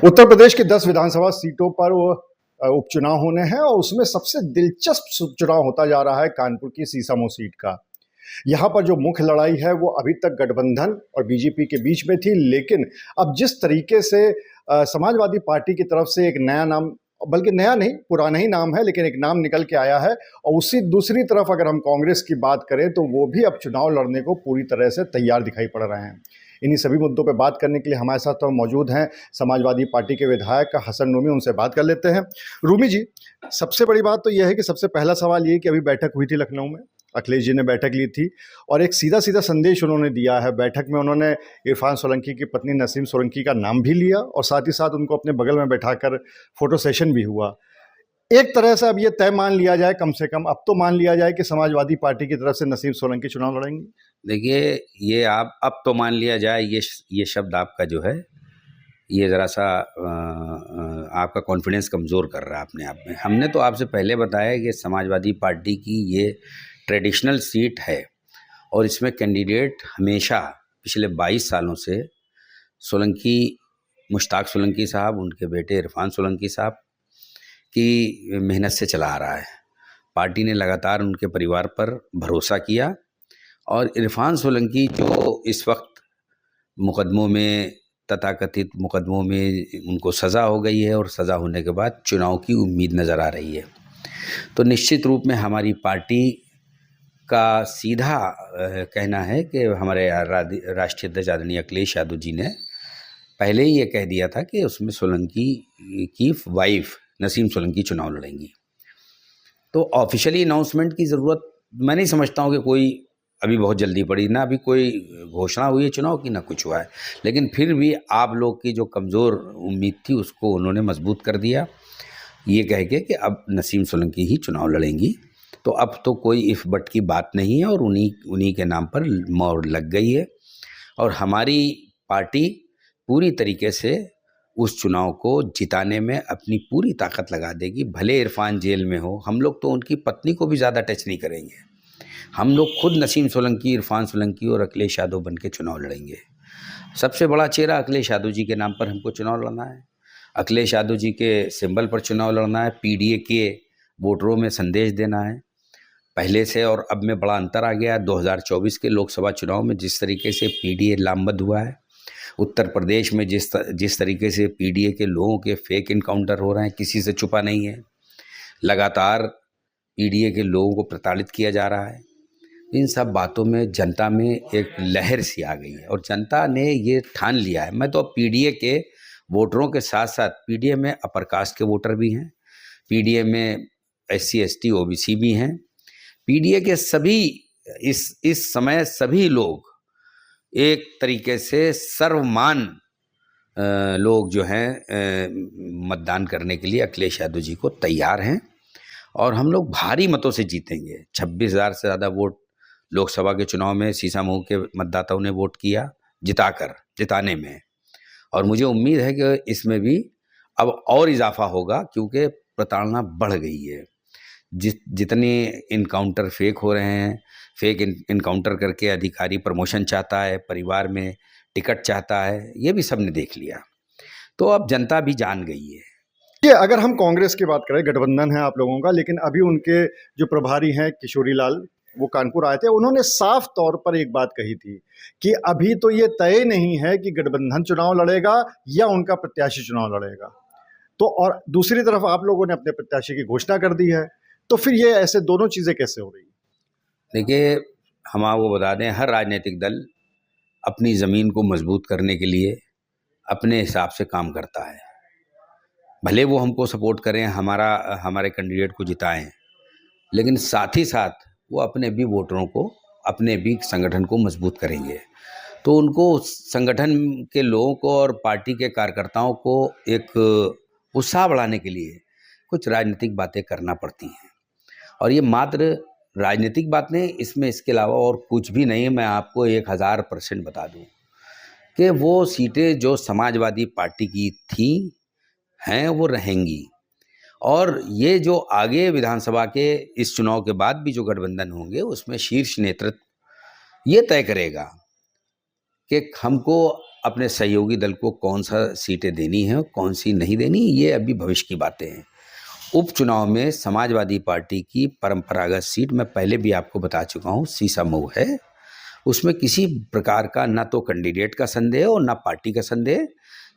उत्तर प्रदेश की 10 विधानसभा सीटों पर उपचुनाव होने हैं और उसमें सबसे दिलचस्प चुनाव होता जा रहा है कानपुर की सीसामऊ सीट का। यहाँ पर जो मुख्य लड़ाई है वो अभी तक गठबंधन और बीजेपी के बीच में थी, लेकिन अब जिस तरीके से समाजवादी पार्टी की तरफ से एक नया नाम, बल्कि नया नहीं पुराना ही नाम है, लेकिन एक नाम निकल के आया है, और उसी दूसरी तरफ अगर हम कांग्रेस की बात करें तो वो भी अब चुनाव लड़ने को पूरी तरह से तैयार दिखाई पड़ रहे हैं। इन्हीं सभी मुद्दों पर बात करने के लिए हमारे साथ तो मौजूद हैं समाजवादी पार्टी के विधायक हसन रूमी। उनसे बात कर लेते हैं। रूमी जी, सबसे बड़ी बात तो यह है कि सबसे पहला सवाल ये कि अभी बैठक हुई थी लखनऊ में, अखिलेश जी ने बैठक ली थी और एक सीधा सीधा संदेश उन्होंने दिया है। बैठक में उन्होंने इरफान सोलंकी की पत्नी नसीम सोलंकी का नाम भी लिया और साथ ही साथ उनको अपने बगल में बैठाकर फोटो सेशन भी हुआ। एक तरह से अब ये तय मान लिया जाए, कम से कम अब तो मान लिया जाए कि समाजवादी पार्टी की तरफ से नसीम सोलंकी चुनाव लड़ेंगी। देखिए, ये आप अब तो मान लिया जाए, ये शब्द आपका जो है ये ज़रा सा आपका कॉन्फिडेंस कमज़ोर कर रहा है अपने आप में। हमने तो आपसे पहले बताया कि समाजवादी पार्टी की ये ट्रेडिशनल सीट है और इसमें कैंडिडेट हमेशा पिछले 22 सालों से सोलंकी, मुश्ताक सोलंकी साहब, उनके बेटे इरफान सोलंकी साहब की मेहनत से चला आ रहा है। पार्टी ने लगातार उनके परिवार पर भरोसा किया और इरफान सोलंकी जो इस वक्त मुकदमों में, तथाकथित मुकदमों में उनको सज़ा हो गई है और सज़ा होने के बाद चुनाव की उम्मीद नज़र आ रही है, तो निश्चित रूप में हमारी पार्टी का सीधा कहना है कि हमारे राष्ट्रीय अध्यक्ष आदरणीय अखिलेश यादव जी ने पहले ही ये कह दिया था कि उसमें सोलंकी की वाइफ नसीम सोलंकी चुनाव लड़ेंगी। तो ऑफिशियली अनाउंसमेंट की ज़रूरत मैं नहीं समझता हूँ कि कोई अभी बहुत जल्दी पड़ी, ना अभी कोई घोषणा हुई है चुनाव की, ना कुछ हुआ है, लेकिन फिर भी आप लोग की जो कमज़ोर उम्मीद थी उसको उन्होंने मजबूत कर दिया ये कह के कि अब नसीम सोलंकी ही चुनाव लड़ेंगी। तो अब तो कोई इफ बट की बात नहीं है और उन्हीं के नाम पर मोहर लग गई है और हमारी पार्टी पूरी तरीके से उस चुनाव को जिताने में अपनी पूरी ताकत लगा देगी। भले इरफान जेल में हो, हम लोग तो उनकी पत्नी को भी ज़्यादा टच नहीं करेंगे। हम लोग खुद नसीम सोलंकी, इरफान सोलंकी और अखिलेश यादव बन के चुनाव लड़ेंगे। सबसे बड़ा चेहरा अखिलेश यादव जी के नाम पर हमको चुनाव लड़ना है, अखिलेश यादव जी के सिंबल पर चुनाव लड़ना है, पीडीए के वोटरों में संदेश देना है। पहले से और अब में बड़ा अंतर आ गया। 2024 के लोकसभा चुनाव में जिस तरीके से पीडीए लामबंद हुआ है, उत्तर प्रदेश में जिस तरीके से पीडीए के लोगों के फेक इनकाउंटर हो रहे हैं, किसी से छुपा नहीं है। लगातार पीडीए के लोगों को प्रताड़ित किया जा रहा है। इन सब बातों में जनता में एक लहर सी आ गई है और जनता ने ये ठान लिया है। मैं तो अब पीडीए के वोटरों के साथ साथ पीडीए में अपर कास्ट के वोटर भी हैं, पीडीए में SC ST OBC भी हैं, पीडीए के सभी इस समय सभी लोग एक तरीके से सर्वमान लोग जो हैं मतदान करने के लिए अखिलेश यादव जी को तैयार हैं और हम लोग भारी मतों से जीतेंगे। 26,000 से ज़्यादा वोट लोकसभा के चुनाव में सीसामऊ के मतदाताओं ने वोट किया जिताने में, और मुझे उम्मीद है कि इसमें भी अब और इजाफा होगा क्योंकि प्रताड़ना बढ़ गई है। जितने इनकाउंटर फेक हो रहे हैं, फेक इनकाउंटर करके अधिकारी प्रमोशन चाहता है, परिवार में टिकट चाहता है, ये भी सबने देख लिया, तो अब जनता भी जान गई है। ये अगर हम कांग्रेस की बात करें, गठबंधन है आप लोगों का, लेकिन अभी उनके जो प्रभारी हैं किशोरी लाल, वो कानपुर आए थे, उन्होंने साफ तौर पर एक बात कही थी कि अभी तो ये तय नहीं है कि गठबंधन चुनाव लड़ेगा या उनका प्रत्याशी चुनाव लड़ेगा। तो और दूसरी तरफ आप लोगों ने अपने प्रत्याशी की घोषणा कर दी है, तो फिर ये ऐसे दोनों चीजें कैसे हो रही? देखिए, हम आपको बता दें, हर राजनीतिक दल अपनी ज़मीन को मजबूत करने के लिए अपने हिसाब से काम करता है। भले वो हमको सपोर्ट करें, हमारे कैंडिडेट को जिताएं, लेकिन साथ ही साथ वो अपने भी वोटरों को, अपने भी संगठन को मजबूत करेंगे। तो उनको संगठन के लोगों को और पार्टी के कार्यकर्ताओं को एक उत्साह बढ़ाने के लिए कुछ राजनीतिक बातें करना पड़ती हैं, और ये मात्र राजनीतिक बात नहीं, इसमें इसके अलावा और कुछ भी नहीं है। मैं आपको 1000% बता दूं कि वो सीटें जो समाजवादी पार्टी की थी हैं वो रहेंगी, और ये जो आगे विधानसभा के इस चुनाव के बाद भी जो गठबंधन होंगे उसमें शीर्ष नेतृत्व ये तय करेगा कि हमको अपने सहयोगी दल को कौन सा सीटें देनी है और कौन सी नहीं देनी, ये अभी भविष्य की बातें हैं। उपचुनाव में समाजवादी पार्टी की परंपरागत सीट मैं पहले भी आपको बता चुका हूँ, सीसामऊ है। उसमें किसी प्रकार का ना तो कैंडिडेट का संदेह और ना पार्टी का संदेह,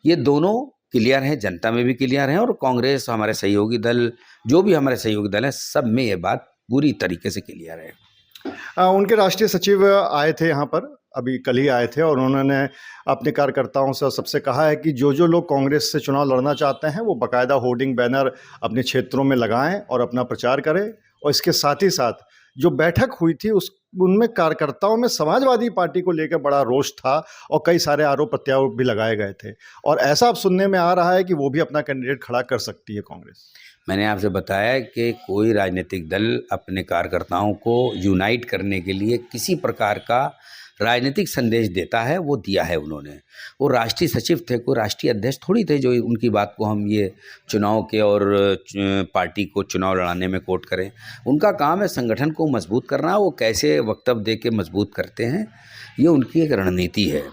ये दोनों क्लियर हैं, जनता में भी क्लियर हैं और कांग्रेस, हमारे सहयोगी दल, जो भी हमारे सहयोगी दल हैं, सब में ये बात पूरी तरीके से क्लियर है। उनके राष्ट्रीय सचिव आए थे यहाँ पर, अभी कल ही आए थे, और उन्होंने अपने कार्यकर्ताओं से सबसे कहा है कि जो लोग कांग्रेस से चुनाव लड़ना चाहते हैं वो बाकायदा होर्डिंग बैनर अपने क्षेत्रों में लगाएं और अपना प्रचार करें। और इसके साथ ही साथ जो बैठक हुई थी उनमें कार्यकर्ताओं में समाजवादी पार्टी को लेकर बड़ा रोष था और कई सारे आरोप प्रत्यारोप भी लगाए गए थे, और ऐसा अब सुनने में आ रहा है कि वो भी अपना कैंडिडेट खड़ा कर सकती है कांग्रेस। मैंने आपसे बताया कि कोई राजनीतिक दल अपने कार्यकर्ताओं को यूनाइट करने के लिए किसी प्रकार का राजनीतिक संदेश देता है, वो दिया है उन्होंने। वो राष्ट्रीय सचिव थे, कोई राष्ट्रीय अध्यक्ष थोड़ी थे जो उनकी बात को हम ये चुनाव के और पार्टी को चुनाव लड़ाने में कोट करें। उनका काम है संगठन को मजबूत करना, वो कैसे वक्तव्य दे के मजबूत करते हैं, ये उनकी एक रणनीति है।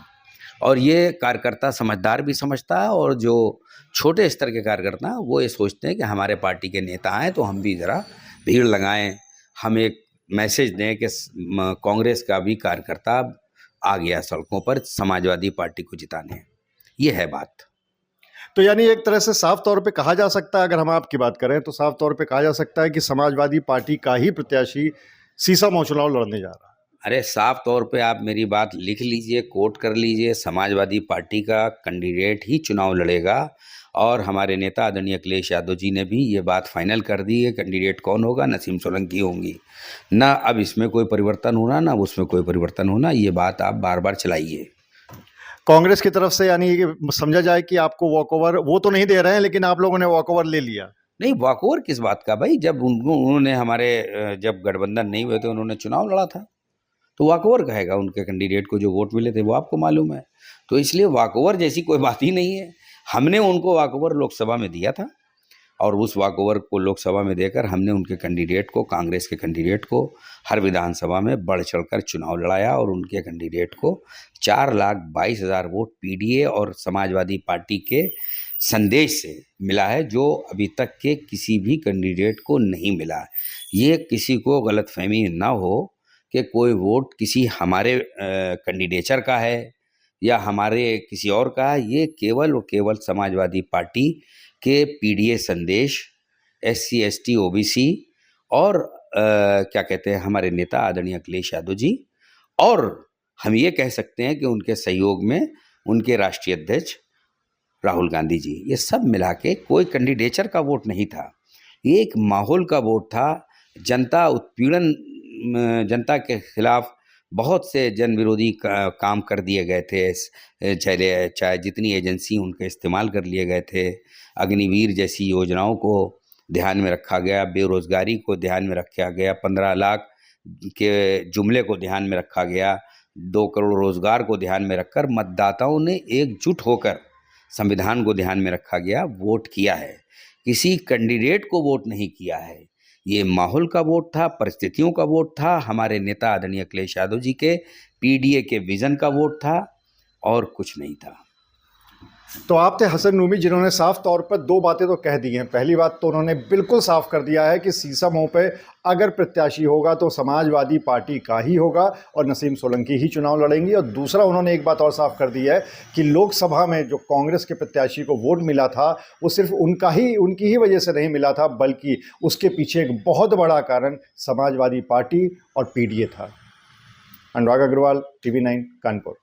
और ये कार्यकर्ता समझदार भी समझता है, और जो छोटे स्तर के कार्यकर्ता वो ये सोचते हैं कि हमारे पार्टी के नेता आएँ तो हम भी ज़रा भीड़ लगाएं, हम एक मैसेज दें कि कांग्रेस का भी कार्यकर्ता आ गया सड़कों पर समाजवादी पार्टी को जिताने। ये है बात। तो यानी एक तरह से साफ तौर पे कहा जा सकता है, अगर हम आपकी बात करें तो साफ तौर पे कहा जा सकता है कि समाजवादी पार्टी का ही प्रत्याशी सीसामऊ चुनाव लड़ने जा रहा है। अरे साफ तौर पे आप मेरी बात लिख लीजिए, कोट कर लीजिए, समाजवादी पार्टी का कैंडिडेट ही चुनाव लड़ेगा। और हमारे नेता आदरणीय अखिलेश यादव जी ने भी ये बात फाइनल कर दी है, कैंडिडेट कौन होगा, नसीम सोलंकी होंगी। ना अब इसमें कोई परिवर्तन होना, ना उसमें कोई परिवर्तन होना, ये बात आप बार बार चलाइए। कांग्रेस की तरफ से यानी समझा जाए कि आपको वॉकओवर वो तो नहीं दे रहे हैं, लेकिन आप लोगों ने वॉकओवर ले लिया। नहीं, वॉकओवर किस बात का भाई, जब उन्होंने हमारे जब गठबंधन नहीं हुए थे उन्होंने चुनाव लड़ा था, तो वॉकओवर कहेगा, उनके कैंडिडेट को जो वोट मिले थे वो आपको मालूम है। तो इसलिए वॉकओवर जैसी कोई बात ही नहीं है। हमने उनको वॉकओवर लोकसभा में दिया था, और उस वॉकओवर को लोकसभा में देकर हमने उनके कैंडिडेट को, कांग्रेस के कैंडिडेट को, हर विधानसभा में बढ़ चढ़कर चुनाव लड़ाया, और उनके कैंडिडेट को 4,22,000 वोट पीडीए और समाजवादी पार्टी के संदेश से मिला है, जो अभी तक के किसी भी कैंडिडेट को नहीं मिला। ये किसी को गलतफहमी ना हो कि कोई वोट किसी हमारे कैंडिडेचर का है या हमारे किसी और का है। ये केवल और केवल समाजवादी पार्टी के पीडीए संदेश, SC ST OBC और क्या कहते हैं हमारे नेता आदरणीय अखिलेश यादव जी, और हम ये कह सकते हैं कि उनके सहयोग में उनके राष्ट्रीय अध्यक्ष राहुल गांधी जी, ये सब मिला के कोई कैंडिडेचर का वोट नहीं था। ये एक माहौल का वोट था। जनता उत्पीड़न, जनता के खिलाफ बहुत से जन विरोधी काम कर दिए गए थे, चाहे जितनी एजेंसी उनके इस्तेमाल कर लिए गए थे। अग्निवीर जैसी योजनाओं को ध्यान में रखा गया, बेरोजगारी को ध्यान में रखा गया, 15 लाख के जुमले को ध्यान में रखा गया, 2 करोड़ रोजगार को ध्यान में रखकर मतदाताओं ने एकजुट होकर संविधान को ध्यान में रखा गया, वोट किया है। किसी कैंडिडेट को वोट नहीं किया है। ये माहौल का वोट था, परिस्थितियों का वोट था, हमारे नेता आदरणीय अखिलेश यादव जी के पीडीए के विजन का वोट था, और कुछ नहीं था। तो आप थे हसन नूमी, जिन्होंने साफ तौर पर 2 बातें तो कह दी हैं। पहली बात तो उन्होंने बिल्कुल साफ कर दिया है कि सीसामऊ पे अगर प्रत्याशी होगा तो समाजवादी पार्टी का ही होगा और नसीम सोलंकी ही चुनाव लड़ेंगी। और दूसरा, उन्होंने एक बात और साफ कर दी है कि लोकसभा में जो कांग्रेस के प्रत्याशी को वोट मिला था वो सिर्फ उनकी ही वजह से नहीं मिला था, बल्कि उसके पीछे एक बहुत बड़ा कारण समाजवादी पार्टी और पीडीए था। अनुराग अग्रवाल, TV9 कानपुर।